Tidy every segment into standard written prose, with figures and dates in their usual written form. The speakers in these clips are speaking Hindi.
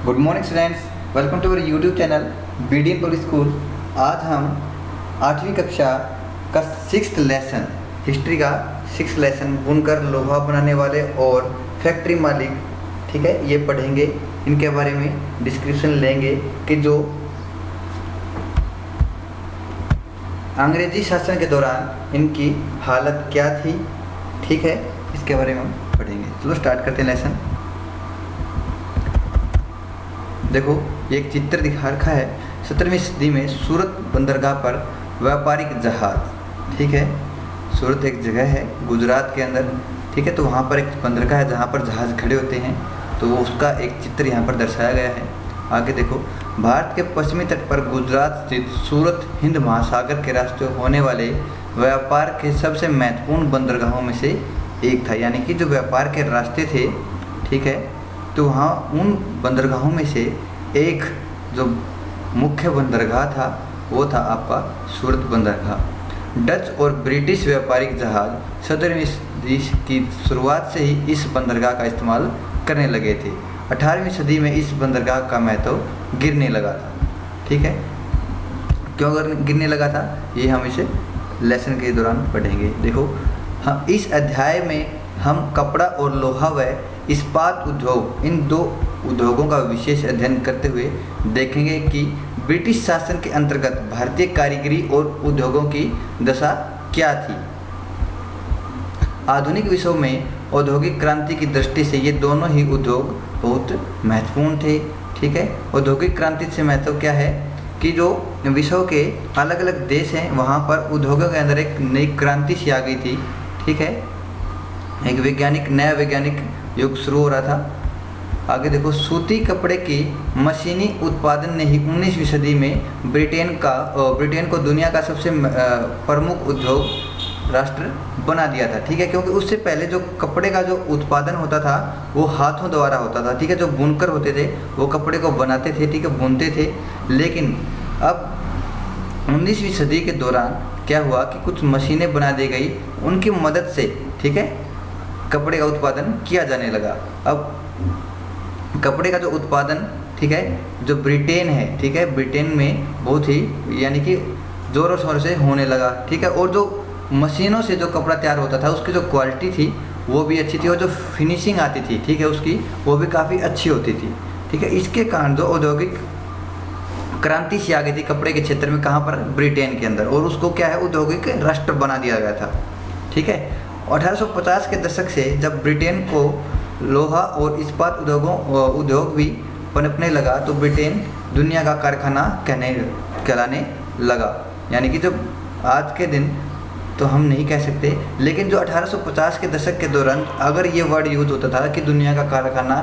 Good morning students, welcome to our YouTube channel BDN public school. आज हम 8वीं कक्षा का 6th लेसन, हिस्ट्री का 6th लेसन बुनकर लोहा बनाने वाले और फैक्ट्री मालिक, ठीक है, ये पढ़ेंगे। इनके बारे में डिस्क्रिप्शन लेंगे कि जो अंग्रेजी शासन के दौरान इनकी हालत क्या थी, ठीक है, इसके बारे में हम पढ़ेंगे। चलो स्टार्ट करते हैं लेसन। देखो, ये एक चित्र दिखा रखा है। 17वीं सदी में सूरत बंदरगाह पर व्यापारिक जहाज, ठीक है, सूरत एक जगह है गुजरात के अंदर, ठीक है, तो वहाँ पर एक बंदरगाह है जहाँ पर जहाज खड़े होते हैं, तो उसका एक चित्र यहाँ पर दर्शाया गया है। आगे देखो, भारत के पश्चिमी तट पर गुजरात स्थित सूरत हिंद महासागर के रास्ते होने वाले व्यापार के सबसे महत्वपूर्ण बंदरगाहों में से एक था। यानी कि जो व्यापार के रास्ते थे, ठीक है, तो वहाँ उन बंदरगाहों में से एक जो मुख्य बंदरगाह था वो था आपका सूरत बंदरगाह। डच और ब्रिटिश व्यापारिक जहाज 17वीं सदी की शुरुआत से ही इस बंदरगाह का इस्तेमाल करने लगे थे। 18वीं सदी में इस बंदरगाह का महत्व गिरने लगा था, ठीक है। क्यों गिरने लगा था, ये हम इसे लेसन के दौरान पढ़ेंगे। देखो, हम इस अध्याय में हम कपड़ा और लोहा व इस्पात उद्योग, इन दो उद्योगों का विशेष अध्ययन करते हुए देखेंगे कि ब्रिटिश शासन के अंतर्गत भारतीय कारीगरी और उद्योगों की दशा क्या थी। आधुनिक विश्व में औद्योगिक क्रांति की दृष्टि से ये दोनों ही उद्योग बहुत महत्वपूर्ण थे, ठीक है। औद्योगिक क्रांति से महत्व क्या है कि जो विश्व के अलग अलग देश हैं वहाँ पर उद्योगों के अंदर एक नई क्रांति सी आ गई थी, ठीक है, एक नया वैज्ञानिक युग शुरू हो रहा था। आगे देखो, सूती कपड़े की मशीनी उत्पादन ने ही 19वीं सदी में ब्रिटेन को दुनिया का सबसे प्रमुख उद्योग राष्ट्र बना दिया था, ठीक है। क्योंकि उससे पहले जो कपड़े का जो उत्पादन होता था वो हाथों द्वारा होता था, ठीक है। जो बुनकर होते थे वो कपड़े को बनाते थे, ठीक है, बुनते थे। लेकिन अब 19वीं सदी के दौरान क्या हुआ कि कुछ मशीनें बना दी गई, उनकी मदद से, ठीक है, कपड़े का उत्पादन किया जाने लगा। अब कपड़े का जो उत्पादन, ठीक है, जो ब्रिटेन है, ठीक है, ब्रिटेन में बहुत ही यानी कि ज़ोरों शोर से होने लगा, ठीक है। और जो मशीनों से जो कपड़ा तैयार होता था उसकी जो क्वालिटी थी वो भी अच्छी थी और जो फिनिशिंग आती थी, ठीक है, उसकी वो भी काफ़ी अच्छी होती थी, ठीक है। इसके कारण जो औद्योगिक क्रांति से आ गई थी कपड़े के क्षेत्र में, कहाँ पर, ब्रिटेन के अंदर, और उसको क्या है, औद्योगिक राष्ट्र बना दिया गया था, ठीक है। 1850 के दशक से जब ब्रिटेन को लोहा और इस्पात उद्योग भी पनपने लगा तो ब्रिटेन दुनिया का कारखाना कहलाने लगा। यानी कि जब आज के दिन तो हम नहीं कह सकते, लेकिन जो 1850 के दशक के दौरान अगर ये वर्ड यूज होता था कि दुनिया का कारखाना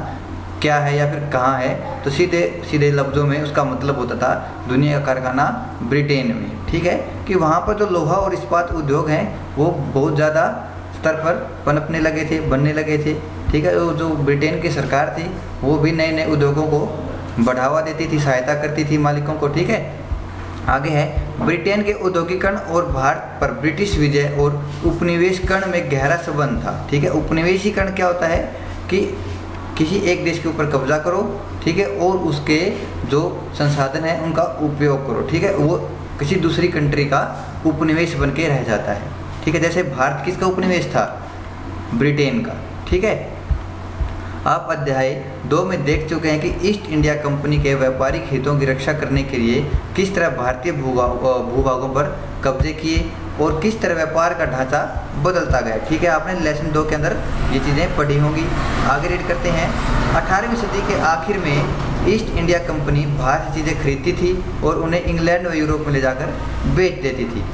क्या है या फिर कहाँ है, तो सीधे सीधे लफ्ज़ों में उसका मतलब होता था दुनिया का कारखाना ब्रिटेन में, ठीक है। कि वहाँ पर जो लोहा और इस्पात उद्योग हैं वो बहुत ज़्यादा स्तर पर पनपने लगे थे, बनने लगे थे, ठीक है। जो ब्रिटेन की सरकार थी वो भी नए नए उद्योगों को बढ़ावा देती थी, सहायता करती थी मालिकों को, ठीक है। आगे है, ब्रिटेन के औद्योगिकरण और भारत पर ब्रिटिश विजय और उपनिवेशीकरण में गहरा संबंध था, ठीक है। उपनिवेशीकरण क्या होता है कि किसी एक देश के ऊपर कब्जा करो, ठीक है, और उसके जो संसाधन हैं उनका उपयोग करो, ठीक है, वो किसी दूसरी कंट्री का उपनिवेश बन के रह जाता है, ठीक है। जैसे भारत किसका उपनिवेश था, ब्रिटेन का, ठीक है। आप अध्याय 2 में देख चुके हैं कि ईस्ट इंडिया कंपनी के व्यापारिक हितों की रक्षा करने के लिए किस तरह भारतीय भूभागों पर कब्जे किए और किस तरह व्यापार का ढांचा बदलता गया, ठीक है। आपने लेसन 2 के अंदर ये चीज़ें पढ़ी होंगी। आगे रीड करते हैं। 18वीं सदी के आखिर में ईस्ट इंडिया कंपनी बाहर से चीज़ें खरीदती थी और उन्हें इंग्लैंड व यूरोप में ले जाकर बेच देती थी।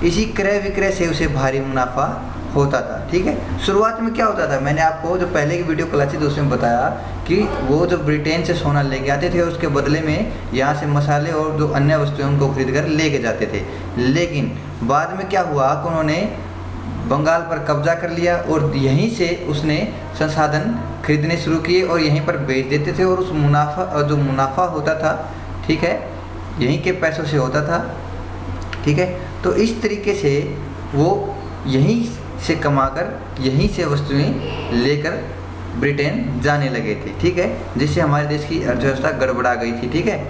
इसी क्रय विक्रय से उसे भारी मुनाफा होता था, ठीक है। शुरुआत में क्या होता था, मैंने आपको जो पहले की वीडियो क्लास थी उसमें बताया कि वो जो ब्रिटेन से सोना लेके आते थे उसके बदले में यहाँ से मसाले और जो अन्य वस्तुएं उनको खरीद कर लेके जाते थे। लेकिन बाद में क्या हुआ कि उन्होंने बंगाल पर कब्जा कर लिया और यहीं से उसने संसाधन खरीदने शुरू किए और यहीं पर बेच देते थे और उस जो मुनाफा होता था, ठीक है, यहीं के पैसों से होता था, ठीक है। तो इस तरीके से वो यहीं से कमाकर यहीं से वस्तुएं लेकर ब्रिटेन जाने लगे थे, ठीक है, जिससे हमारे देश की अर्थव्यवस्था गड़बड़ा गई थी, ठीक है।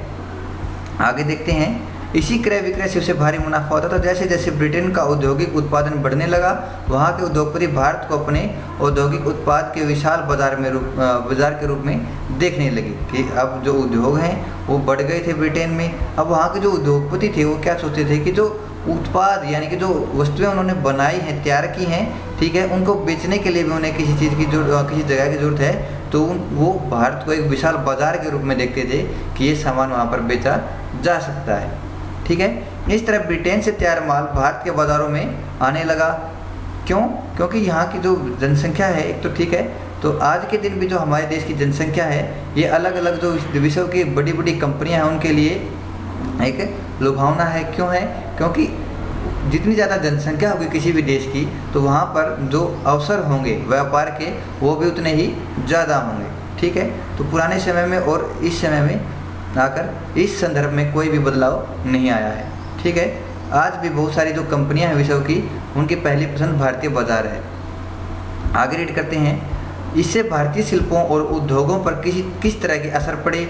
आगे देखते हैं, इसी क्रय विक्रय से उसे भारी मुनाफा होता था। जैसे जैसे ब्रिटेन का औद्योगिक उत्पादन बढ़ने लगा, वहाँ के उद्योगपति भारत को अपने औद्योगिक उत्पाद के विशाल बाजार के रूप में देखने लगे कि अब जो उद्योग हैं वो बढ़ गए थे ब्रिटेन में। अब वहाँ के जो उद्योगपति थे वो क्या सोचते थे कि जो उत्पाद यानी कि जो वस्तुएं उन्होंने बनाई हैं, तैयार की हैं, ठीक है, उनको बेचने के लिए भी उन्हें किसी चीज़ की किसी जगह की ज़रूरत है, तो वो भारत को एक विशाल बाजार के रूप में देखते थे कि ये सामान वहाँ पर बेचा जा सकता है, ठीक है। इस तरह ब्रिटेन से तैयार माल भारत के बाज़ारों में आने लगा। क्यों? क्योंकि यहाँ की जो जनसंख्या है एक तो, ठीक है, तो आज के दिन भी जो हमारे देश की जनसंख्या है ये अलग अलग जो विश्व की बड़ी बड़ी कंपनियाँ हैं उनके लिए एक लुभावना है। क्यों है? क्योंकि जितनी ज़्यादा जनसंख्या होगी किसी भी देश की, तो वहाँ पर जो अवसर होंगे व्यापार के वो भी उतने ही ज़्यादा होंगे, ठीक है। तो पुराने समय में और इस समय में आकर इस संदर्भ में कोई भी बदलाव नहीं आया है, ठीक है। आज भी बहुत सारी जो कंपनियां हैं विश्व की, उनकी पहली पसंद भारतीय बाजार है। आगे रीड करते हैं, इससे भारतीय शिल्पों और उद्योगों पर किस तरह के असर पड़े,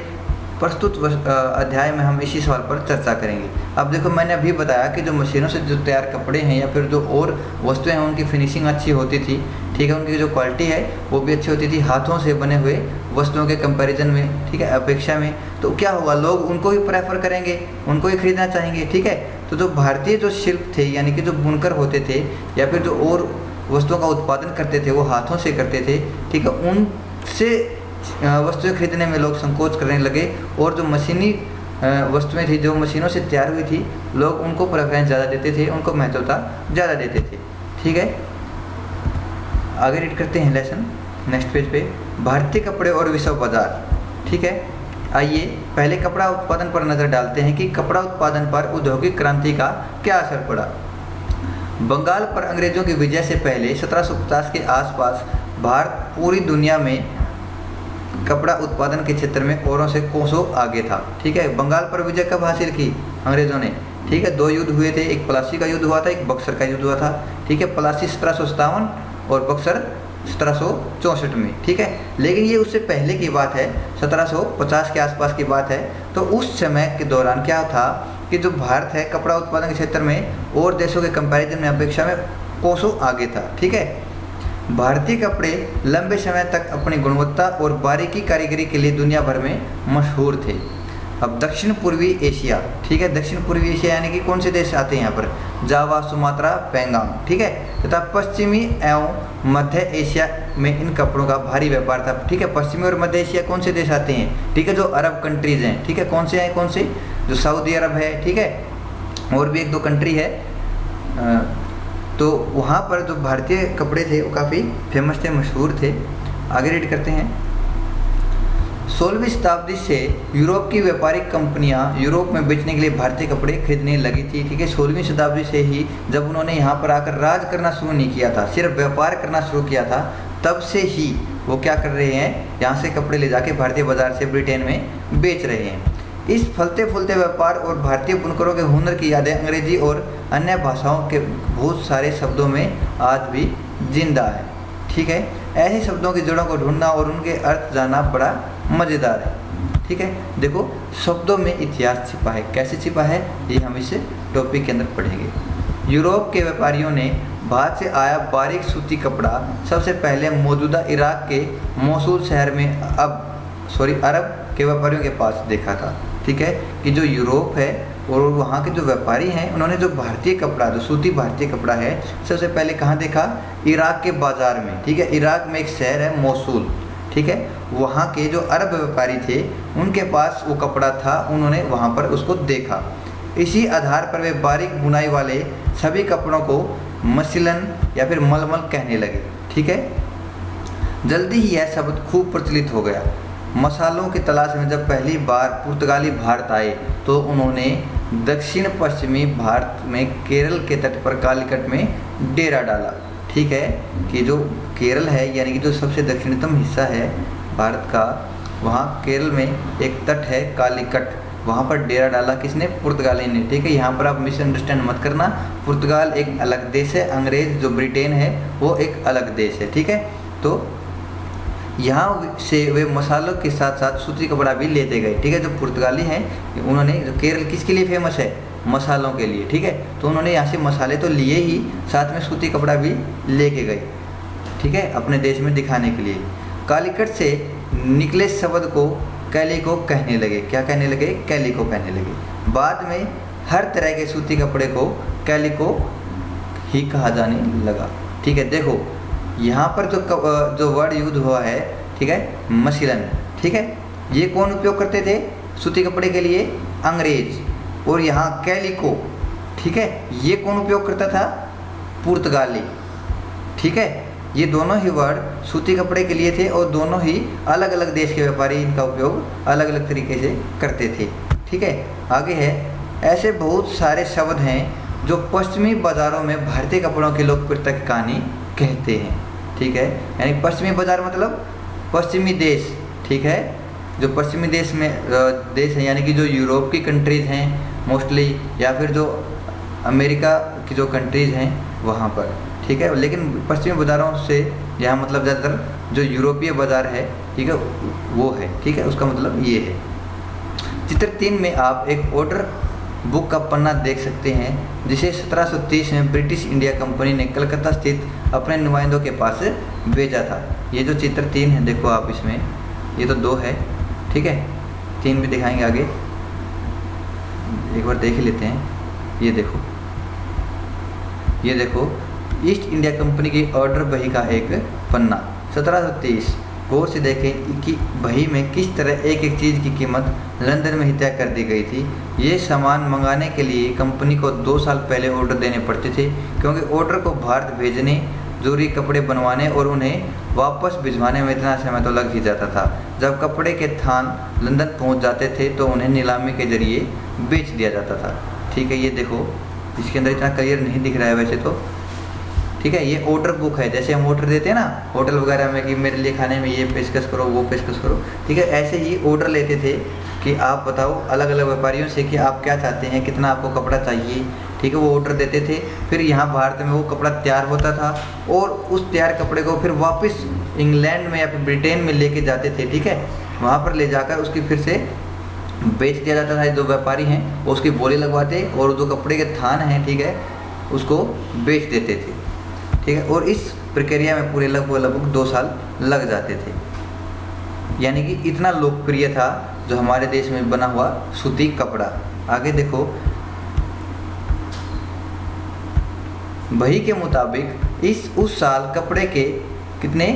प्रस्तुत अध्याय में हम इसी सवाल पर चर्चा करेंगे। अब देखो, मैंने अभी बताया कि जो मशीनों से जो तैयार कपड़े हैं या फिर जो और वस्तुएं हैं उनकी फिनिशिंग अच्छी होती थी, ठीक है, उनकी जो क्वालिटी है वो भी अच्छी होती थी हाथों से बने हुए वस्तुओं के कंपैरिजन में, ठीक है, अपेक्षा में। तो क्या होगा, लोग उनको ही प्रेफर करेंगे, उनको ही खरीदना चाहेंगे, ठीक है। तो जो भारतीय जो शिल्प थे यानी कि जो बुनकर होते थे या फिर जो और वस्तुओं का उत्पादन करते थे वो हाथों से करते थे, ठीक है, उनसे वस्तुएं खरीदने में लोग संकोच करने लगे और जो मशीनी वस्तुएं थी जो मशीनों से तैयार हुई थी, लोग उनको प्रेफरेंस ज़्यादा देते थे, उनको महत्वता ज़्यादा देते थे, ठीक है। आगे रीड करते हैं लेसन नेक्स्ट पेज पे, भारतीय कपड़े और विश्व बाजार, ठीक है। आइए पहले कपड़ा उत्पादन पर नज़र डालते हैं कि कपड़ा उत्पादन पर औद्योगिक क्रांति का क्या असर पड़ा। बंगाल पर अंग्रेजों की विजय से पहले 1750 के आसपास भारत पूरी दुनिया में कपड़ा उत्पादन के क्षेत्र में औरों से कोसों आगे था, ठीक है। बंगाल पर विजय कब हासिल की अंग्रेजों ने, ठीक है, 2 युद्ध हुए थे, एक प्लासी का युद्ध हुआ था, एक बक्सर का युद्ध हुआ था, ठीक है। प्लासी 1757 और बक्सर 1764 में, ठीक है। लेकिन ये उससे पहले की बात है, 1750 के आसपास की बात है। तो उस समय के दौरान क्या था कि जो भारत है कपड़ा उत्पादन के क्षेत्र में और देशों के कंपैरिजन में अपेक्षा में कोसों आगे था, ठीक है। भारतीय कपड़े लंबे समय तक अपनी गुणवत्ता और बारीकी कारीगरी के लिए दुनिया भर में मशहूर थे। अब दक्षिण पूर्वी एशिया, ठीक है, दक्षिण पूर्वी एशिया यानी कि कौन से देश आते हैं यहाँ पर, जावा, सुमात्रा, पेंगांग, ठीक है, तथा पश्चिमी एवं मध्य एशिया में इन कपड़ों का भारी व्यापार था, ठीक है। पश्चिमी और मध्य एशिया कौन से देश आते हैं, ठीक है, जो अरब कंट्रीज़ हैं, ठीक है, कौन से हैं, कौन से, जो सऊदी अरब है, ठीक है, और भी 1-2 कंट्री है। तो वहाँ पर जो भारतीय कपड़े थे वो काफ़ी फेमस थे, मशहूर थे। आगे रीड करते हैं, 16वीं शताब्दी से यूरोप की व्यापारिक कंपनियां यूरोप में बेचने के लिए भारतीय कपड़े खरीदने लगी थी, ठीक है। 16वीं शताब्दी से ही जब उन्होंने यहाँ पर आकर राज करना शुरू नहीं किया था, सिर्फ व्यापार करना शुरू किया था, तब से ही वो क्या कर रहे हैं, यहाँ से कपड़े ले जाके भारतीय बाजार से ब्रिटेन में बेच रहे हैं। इस फलते फूलते व्यापार और भारतीय बुनकरों के हुनर की यादें अंग्रेजी और अन्य भाषाओं के बहुत सारे शब्दों में आज भी जिंदा है, ठीक है। ऐसे शब्दों की जड़ों को ढूंढना और उनके अर्थ जानना बड़ा मज़ेदार है, ठीक है। देखो, शब्दों में इतिहास छिपा है, कैसे छिपा है ये हम इस टॉपिक के अंदर पढ़ेंगे। यूरोप के व्यापारियों ने भारत से आया बारीक सूती कपड़ा सबसे पहले मौजूदा इराक के मोसूल शहर में अरब के व्यापारियों के पास देखा था, ठीक है, कि जो यूरोप है और वहाँ के जो व्यापारी हैं उन्होंने जो भारतीय कपड़ा, जो सूती भारतीय कपड़ा है, सबसे पहले कहाँ देखा, इराक के बाज़ार में, ठीक है। इराक में एक शहर है मोसूल, ठीक है, वहाँ के जो अरब व्यापारी थे उनके पास वो कपड़ा था, उन्होंने वहाँ पर उसको देखा। इसी आधार पर वे बारीक बुनाई वाले सभी कपड़ों को मसलन या फिर मलमल कहने लगे, ठीक है। जल्दी ही यह शब्द खूब प्रचलित हो गया। मसालों की तलाश में जब पहली बार पुर्तगाली भारत आए तो उन्होंने दक्षिण पश्चिमी भारत में केरल के तट पर कालीकट में डेरा डाला, ठीक है, कि जो केरल है यानी कि जो सबसे दक्षिणतम हिस्सा है भारत का, वहाँ केरल में एक तट है कालीकट, वहाँ पर डेरा डाला किसने, पुर्तगाली ने, ठीक है। यहाँ पर आप मिसअंडरस्टैंड मत करना, पुर्तगाल एक अलग देश है, अंग्रेज जो ब्रिटेन है वो एक अलग देश है, ठीक है। तो यहाँ से वे मसालों के साथ साथ सूती कपड़ा भी लेते गए, ठीक है। जो पुर्तगाली हैं उन्होंने, जो केरल किसके लिए फेमस है, मसालों के लिए, ठीक है। तो उन्होंने यहाँ से मसाले तो लिए ही, साथ में सूती कपड़ा भी लेके गए, ठीक है, अपने देश में दिखाने के लिए। कालीकट से निकले शब्द को कैलिको कहने लगे। क्या कहने लगे, कैलिको कहने लगे। बाद में हर तरह के सूती कपड़े को कैलिको ही कहा जाने लगा, ठीक है। देखो यहाँ पर जो वर्ड यूज हुआ है, ठीक है, मसलन, ठीक है, ये कौन उपयोग करते थे सूती कपड़े के लिए, अंग्रेज। और यहाँ कैलिको, ठीक है, ये कौन उपयोग करता था, पुर्तगाली, ठीक है। ये दोनों ही वर्ड सूती कपड़े के लिए थे और दोनों ही अलग अलग देश के व्यापारी इनका उपयोग अलग अलग तरीके से करते थे, ठीक है। आगे है, ऐसे बहुत सारे शब्द हैं जो पश्चिमी बाज़ारों में भारतीय कपड़ों की लोकप्रियता की कहानी कहते हैं, ठीक है। यानी पश्चिमी बाज़ार मतलब पश्चिमी देश, ठीक है, जो पश्चिमी देश है, यानी कि जो यूरोप की कंट्रीज़ हैं मोस्टली, या फिर जो अमेरिका की जो कंट्रीज़ हैं वहाँ पर, ठीक है। लेकिन पश्चिमी बाज़ारों से यहाँ मतलब ज़्यादातर जो यूरोपीय बाज़ार है, ठीक है, वो है, ठीक है, उसका मतलब ये है। चित्र 3 में आप एक ऑर्डर बुक का पन्ना देख सकते हैं जिसे 1730 में ब्रिटिश इंडिया कंपनी ने कलकत्ता स्थित अपने नुमाइंदों के पास भेजा था। ये जो चित्र 3 है, देखो आप इसमें, ये तो 2 है, ठीक है, 3 भी दिखाएंगे आगे, एक बार देख ही लेते हैं। ये देखो, ये देखो ईस्ट इंडिया कंपनी की ऑर्डर बही का एक पन्ना 1730। गौर से देखें कि बही में किस तरह एक एक चीज़ की कीमत लंदन में ही तय कर दी गई थी। ये सामान मंगाने के लिए कंपनी को 2 साल पहले ऑर्डर देने पड़ते थे, क्योंकि ऑर्डर को भारत भेजने, जरूरी कपड़े बनवाने और उन्हें वापस भिजवाने में इतना समय तो लग ही जाता था। जब कपड़े के थान लंदन पहुंच जाते थे तो उन्हें नीलामी के जरिए बेच दिया जाता था, ठीक है। ये देखो, इसके अंदर इतना क्लियर नहीं दिख रहा है वैसे तो, ठीक है। ये ऑर्डर बुक है, जैसे हम ऑर्डर देते हैं ना होटल वगैरह में कि मेरे लिए खाने में ये पेशकश करो, वो पेशकश करो, ठीक है। ऐसे ही ऑर्डर लेते थे कि आप बताओ अलग अलग व्यापारियों से कि आप क्या चाहते हैं, कितना आपको कपड़ा चाहिए, ठीक है। वो ऑर्डर देते थे, फिर यहाँ भारत में वो कपड़ा तैयार होता था और उस तैयार कपड़े को फिर वापस इंग्लैंड में या फिर ब्रिटेन में लेके जाते थे, ठीक है। वहाँ पर ले जाकर उसकी फिर से बेच दिया जाता था। जो व्यापारी हैं वो उसकी बोली लगवाते और जो कपड़े के थान हैं, ठीक है, उसको बेच देते थे, ठीक है। और इस प्रक्रिया में पूरे लगभग 2 साल लग जाते थे। यानी कि इतना लोकप्रिय था जो हमारे देश में बना हुआ सूती कपड़ा। आगे देखो, बही के मुताबिक उस साल कपड़े के कितने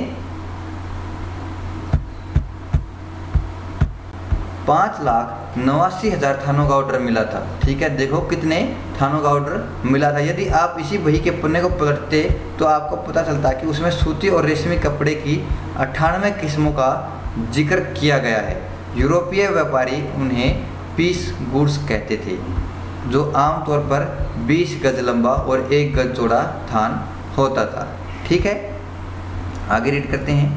5,89,000 थानों का ऑर्डर मिला था, ठीक है। देखो कितने थानों का ऑर्डर मिला था। यदि आप इसी बही के पन्ने को पलटते तो आपको पता चलता कि उसमें सूती और रेशमी कपड़े की 98 किस्मों का जिक्र किया गया है। यूरोपीय व्यापारी उन्हें पीस गुड्स कहते थे, जो आमतौर पर 20 गज लंबा और 1 गज चौड़ा थान होता था, ठीक है। आगे रीड करते हैं।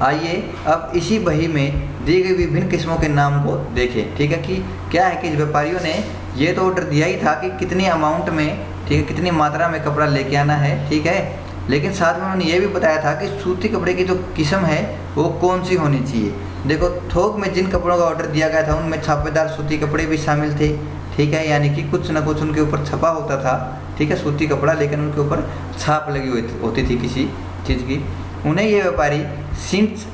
आइए अब इसी बही में दी गई विभिन्न किस्मों के नाम को देखें, ठीक है। कि क्या है कि व्यापारियों ने ये तो ऑर्डर दिया ही था कि कितनी अमाउंट में, ठीक है, कितनी मात्रा में कपड़ा लेके आना है, ठीक है। लेकिन साथ में उन्होंने ये भी बताया था कि सूती कपड़े की जो किस्म है वो कौन सी होनी चाहिए। देखो, थोक में जिन कपड़ों का ऑर्डर दिया गया था उनमें छापेदार सूती कपड़े भी शामिल थे, ठीक है। यानी कि कुछ ना कुछ उनके ऊपर छपा होता था, ठीक है, सूती कपड़ा, लेकिन उनके ऊपर छाप लगी हुई होती थी किसी चीज़ की। उन्हें ये व्यापारी सिंच,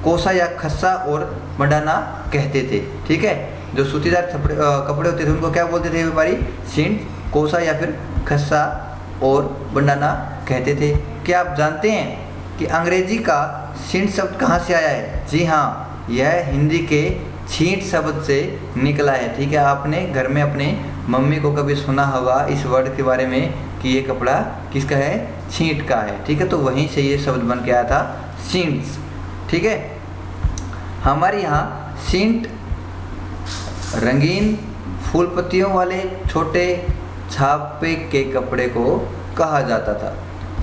कोसा या खस्सा और बंडाना कहते थे, ठीक है। जो सूतीदार कपड़े होते थे उनको क्या बोलते थे व्यापारी, सिंच, कोसा या फिर खस्सा और बंडाना कहते थे। क्या आप जानते हैं कि अंग्रेजी का सिंट शब्द कहाँ से आया है? जी हाँ, यह हिंदी के छींट शब्द से निकला है, ठीक है। आपने घर में अपने मम्मी को कभी सुना होगा इस वर्ड के बारे में कि ये कपड़ा किसका है, छींट का है, ठीक है। तो वहीं से ये शब्द बन के आया था सिंट्स, ठीक है। हमारे यहाँ सिंट रंगीन फूल पत्तियों वाले छोटे छापे के कपड़े को कहा जाता था।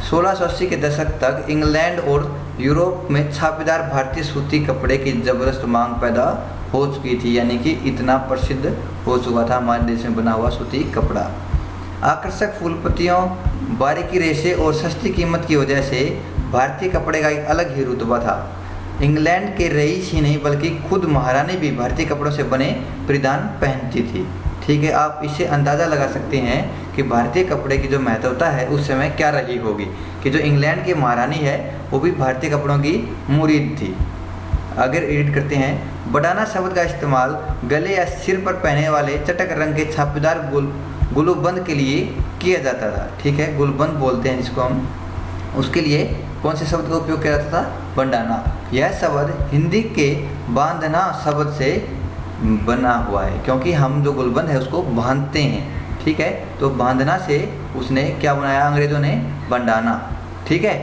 1680 के दशक तक इंग्लैंड और यूरोप में छापेदार भारतीय सूती कपड़े की ज़बरदस्त मांग पैदा हो चुकी थी, यानी कि इतना प्रसिद्ध हो चुका था हमारे देश में बना हुआ सूती कपड़ा। आकर्षक फूल पत्तियों, बारीकी रेशे और सस्ती कीमत की वजह से भारतीय कपड़े का एक अलग ही रुतबा था। इंग्लैंड के रईस ही नहीं बल्कि खुद महारानी भी भारतीय कपड़ों से बने परिधान पहनती थी। ठीक है, आप इससे अंदाज़ा लगा सकते हैं कि भारतीय कपड़े की जो महत्वता है उस समय क्या रही होगी, कि जो इंग्लैंड की महारानी है वो भी भारतीय कपड़ों की मुरीद थी। अगर एडिट करते हैं, बडाना शब्द का इस्तेमाल गले या सिर पर पहने वाले चटक रंग के छापेदार गुलूबंद के लिए किया जाता था। ठीक है, गुलबंद बोलते हैं जिसको हम, उसके लिए कौन से शब्द का उपयोग किया जाता था? बंडाना। यह शब्द हिंदी के बांधना शब्द से बना हुआ है, क्योंकि हम जो गुलबंद है उसको बांधते हैं। ठीक है, तो बांधना से उसने क्या बनाया अंग्रेजों ने? बंडाना। ठीक है,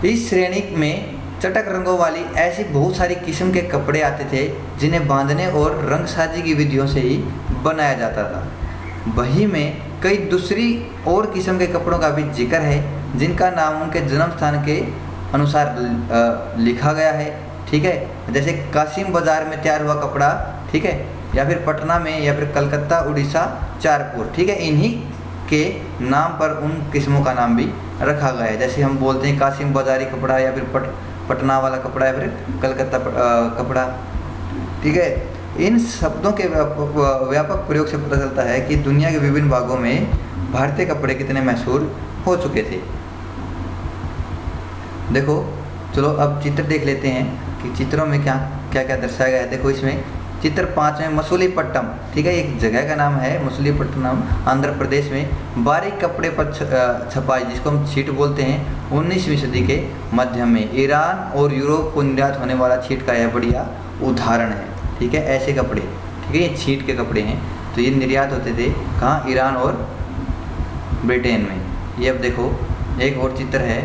इस श्रेणी में चटक रंगों वाली ऐसी बहुत सारी किस्म के कपड़े आते थे जिन्हें बांधने और रंगसाजी की विधियों से ही बनाया जाता था। वही में कई दूसरी और किस्म के कपड़ों का भी जिक्र है जिनका नाम उनके जन्म स्थान के अनुसार लिखा गया है। ठीक है, जैसे कासिम बाजार में तैयार हुआ कपड़ा, ठीक है, या फिर पटना में, या फिर कलकत्ता, उड़ीसा, चारपुर। ठीक है, इन्हीं के नाम पर उन किस्मों का नाम भी रखा गया है। जैसे हम बोलते हैं कासिम बाजारी कपड़ा, या फिर पटना वाला कपड़ा, या फिर कलकत्ता कपड़ा। ठीक है, इन शब्दों के व्यापक प्रयोग से पता चलता है कि दुनिया के विभिन्न भागों में भारतीय कपड़े कितने मशहूर हो चुके थे। देखो, चलो अब चित्र देख लेते हैं कि चित्रों में क्या क्या क्या दर्शाया गया है। देखो, इसमें चित्र 5 में मसूलीपट्टनम, ठीक है, एक जगह का नाम है मसूलीपट्टनम, आंध्र प्रदेश में बारीक कपड़े पर छपाई, जिसको हम छीट बोलते हैं, 19वीं सदी के मध्य में ईरान और यूरोप को निर्यात होने वाला छीट का यह बढ़िया उदाहरण है। ठीक है, ऐसे कपड़े, ठीक है, ये छीट के कपड़े हैं, तो ये निर्यात होते थे कहाँ? ईरान और ब्रिटेन में। ये अब देखो एक और चित्र है,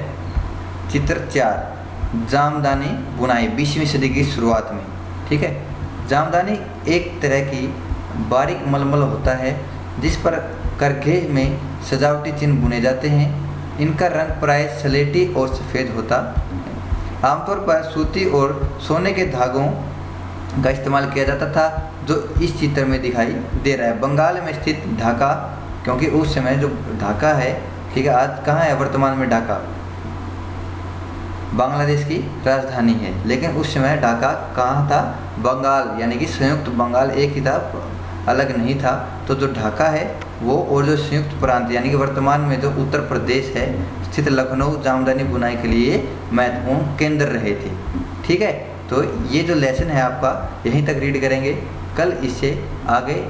चित्र 4, जामदानी बुनाई 20वीं सदी की शुरुआत में। ठीक है, जामदानी एक तरह की बारीक मलमल होता है जिस पर करघे में सजावटी चिन्ह बुने जाते हैं। इनका रंग प्राय स्लेटी और सफ़ेद होता है। आमतौर पर सूती और सोने के धागों का इस्तेमाल किया जाता था, जो इस चित्र में दिखाई दे रहा है। बंगाल में स्थित ढाका, क्योंकि उस समय जो ढाका है, ठीक है, आज कहाँ है वर्तमान में? ढाका बांग्लादेश की राजधानी है, लेकिन उस समय ढाका कहाँ था? बंगाल, यानी कि संयुक्त बंगाल एक ही था, अलग नहीं था। तो जो ढाका है वो और जो संयुक्त प्रांत यानी कि वर्तमान में जो उत्तर प्रदेश है स्थित लखनऊ जामदानी बुनाई के लिए महत्वपूर्ण केंद्र रहे थे। ठीक है, तो ये जो लेसन है आपका यहीं तक रीड करेंगे, कल इससे आगे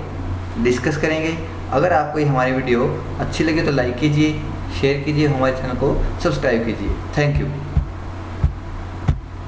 डिस्कस करेंगे। अगर आपको ये हमारी वीडियो अच्छी लगे तो लाइक कीजिए, शेयर कीजिए, हमारे चैनल को सब्सक्राइब कीजिए। Thank you.